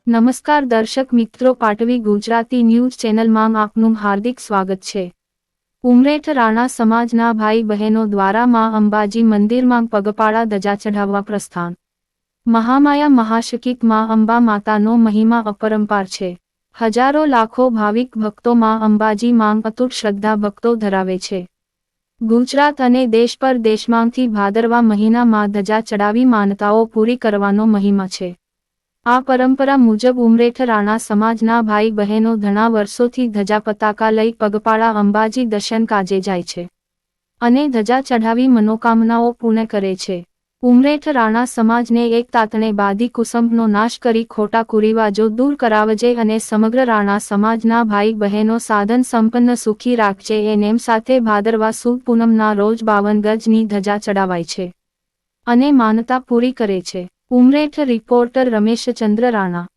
નમસ્કાર દર્શક મિત્રો, પાટવી ગુજરાતી ન્યૂઝ ચેનલમાં આપનું હાર્દિક સ્વાગત છે। ઉમરેઠ રાણા સમાજના ભાઈ બહેનો દ્વારા માં અંબાજી મંદિરમાં પગપાળા ધજા ચઢાવવા પ્રસ્થાન। મહામાયા મહાશક્તિ માં અંબા માતાનો મહિમા અપરંપાર છે। હજારો લાખો ભાવિક ભક્તો માં અંબાજી માં અતૂટ શ્રદ્ધા ભક્તો ધરાવે છે। ગુજરાત અને દેશ પરદેશમાંથી ભાદરવા મહિનામાં ધજા ચડાવી માનતાઓ પૂરી કરવાનો મહિમા છે। આ પરંપરા મુજબ ઉમરેઠ રાણા સમાજના ભાઈ બહેનો ઘણા વર્ષોથી ધજા પતાકા લઈ પગપાળા અંબાજી દર્શન કાજે જાય છે અને ધજા ચઢાવી મનોકામનાઓ પૂર્ણ કરે છે। ઉમરેઠ રાણા સમાજને એક તાતણે બાંધી કુસંબનો નાશ કરી ખોટા કુરિવાજો દૂર કરાવજે અને સમગ્ર રાણા સમાજના ભાઈ બહેનો સાધન સંપન્ન સુખી રાખજે એ નેમ સાથે ભાદરવા સુદ પૂનમના રોજ 52 ગજની ધજા ચડાવાય છે અને માનતા પૂરી કરે છે। ઉમરેઠ રિપોર્ટર રમેશચંદ્ર રાણા।